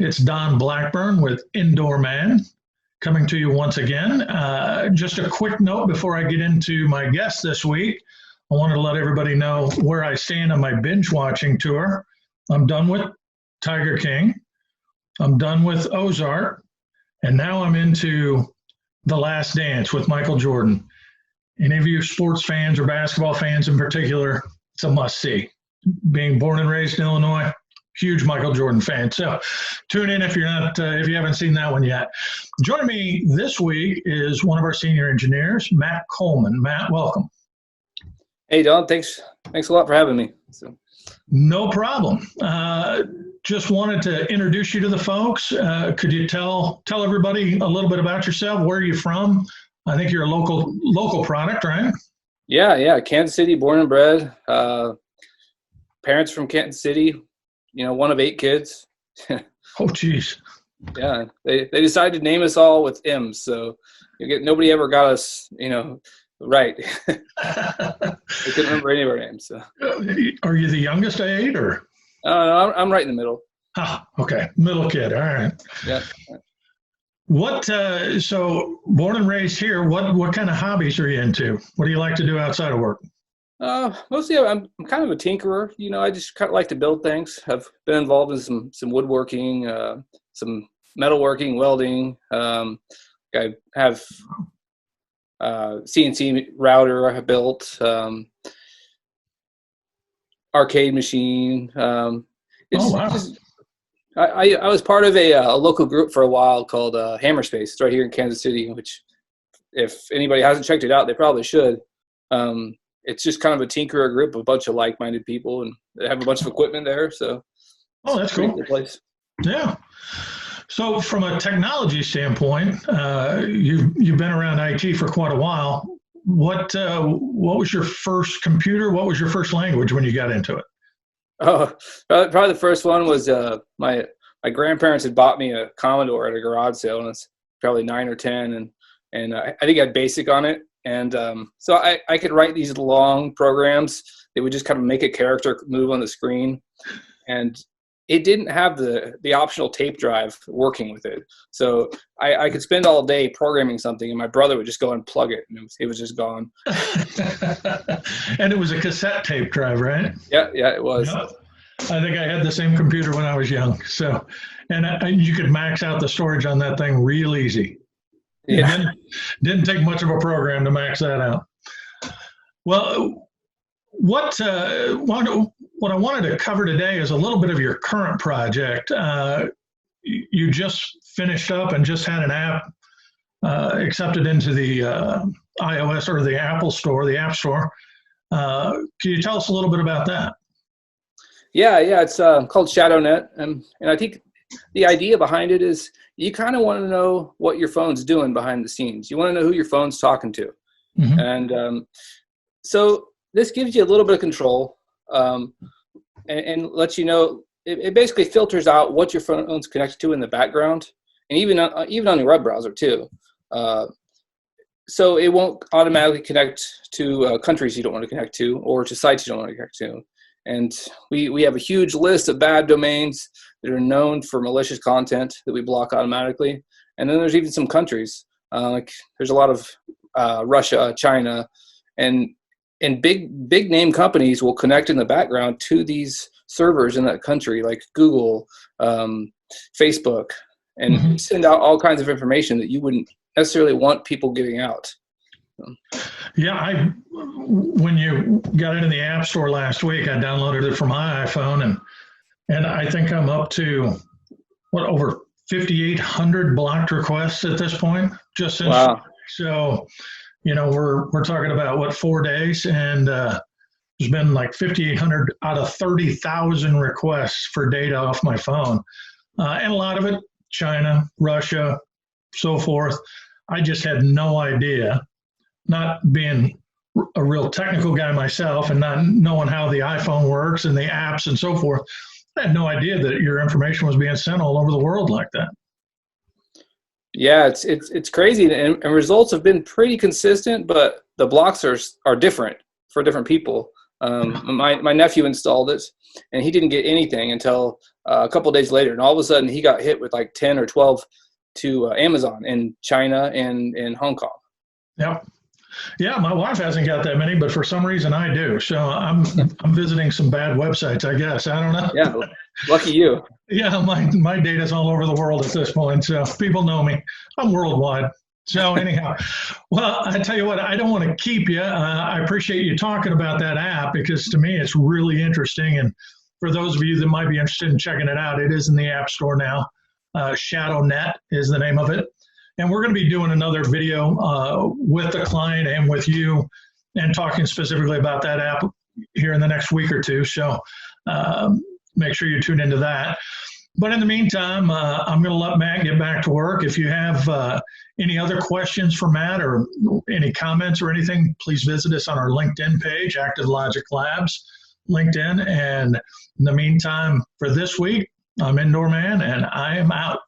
It's Don Blackburn with Indoorman coming to you once again. Just a quick note before I get into my guest this week. I wanted to let everybody know where I stand on my binge watching tour. I'm done with Tiger King. I'm done with Ozark. And now I'm into The Last Dance with Michael Jordan. Any of you sports fans or basketball fans in particular, it's a must-see. Being born and raised in Illinois, huge Michael Jordan fan. So tune in if if you haven't seen that one yet. Joining me this week is one of our senior engineers, Matt Coleman. Matt, welcome. Hey, Don. Thanks a lot for having me. No problem. Just wanted to introduce you to the folks. Could you tell everybody a little bit about yourself? Where are you from? I think you're a local product, right? Yeah. Kansas City, born and bred. Parents from Kansas City. One of 8 kids. Oh, geez. Yeah, they decided to name us all with M's, so nobody ever got us, right. They couldn't remember any of our names. So. Are you the youngest of 8, or? No, I'm right in the middle. Ah, okay, middle kid. All right. Yeah. What? So, born and raised here. What kind of hobbies are you into? What do you like to do outside of work? Mostly I'm kind of a tinkerer. I just kind of like to build things. I've been involved in some woodworking, some metalworking, welding. I have CNC router I built, arcade machine. Oh, wow. I was part of a local group for a while called Hammerspace. It's right here in Kansas City, which if anybody hasn't checked it out, they probably should. It's just kind of a tinkerer group, a bunch of like-minded people, and they have a bunch of equipment there. So, that's cool. Good place. Yeah. So, from a technology standpoint, you've been around IT for quite a while. What was your first computer? What was your first language when you got into it? Oh, probably the first one was my grandparents had bought me a Commodore at a garage sale, and it's probably 9 or 10, and I think I had BASIC on it. And so I could write these long programs that would just kind of make a character move on the screen. And it didn't have the optional tape drive working with it. So I could spend all day programming something, and my brother would just go and plug it, and it was just gone. And it was a cassette tape drive, right? Yeah, it was. Yeah. I think I had the same computer when I was young. So, and you could max out the storage on that thing real easy. Yeah. It didn't take much of a program to max that out. Well, what I wanted to cover today is a little bit of your current project. You just finished up and just had an app accepted into the iOS or the Apple Store, the App Store. Can you tell us a little bit about that? Yeah. It's called ShadowNet, and I think the idea behind it is you kind of want to know what your phone's doing behind the scenes. You want to know who your phone's talking to. Mm-hmm. And so this gives you a little bit of control and lets you know, it basically filters out what your phone's connected to in the background, and even on your web browser too. So it won't automatically connect to countries you don't want to connect to, or to sites you don't want to connect to. And we have a huge list of bad domains that are known for malicious content that we block automatically. And then there's even some countries, like there's a lot of Russia, China, and big name companies will connect in the background to these servers in that country, like Google, Facebook, and mm-hmm. send out all kinds of information that you wouldn't necessarily want people getting out. Yeah, when you got it in the App Store last week, I downloaded it from my iPhone, and I think I'm up to over 5,800 blocked requests at this point. Just since. Wow. So, we're talking about 4 days, and there's been like 5,800 out of 30,000 requests for data off my phone, and a lot of it China, Russia, so forth. I just had no idea. Not being a real technical guy myself and not knowing how the iPhone works and the apps and so forth, I had no idea that your information was being sent all over the world like that. Yeah, it's crazy, and results have been pretty consistent, but the blocks are different for different people. My nephew installed it, and he didn't get anything until a couple of days later. And all of a sudden, he got hit with like 10 or 12 to Amazon in China and in Hong Kong. Yep. Yeah, my wife hasn't got that many, but for some reason I do. So I'm visiting some bad websites, I guess. I don't know. Yeah, lucky you. Yeah, my data's all over the world at this point, so people know me. I'm worldwide. So anyhow, well, I tell you what, I don't want to keep you. I appreciate you talking about that app because to me it's really interesting. And for those of you that might be interested in checking it out, it is in the App Store now. ShadowNet is the name of it. And we're going to be doing another video with the client and with you and talking specifically about that app here in the next week or two. So make sure you tune into that. But in the meantime, I'm going to let Matt get back to work. If you have any other questions for Matt or any comments or anything, please visit us on our LinkedIn page, Active Logic Labs, LinkedIn. And in the meantime, for this week, I'm Indoorman, and I am out.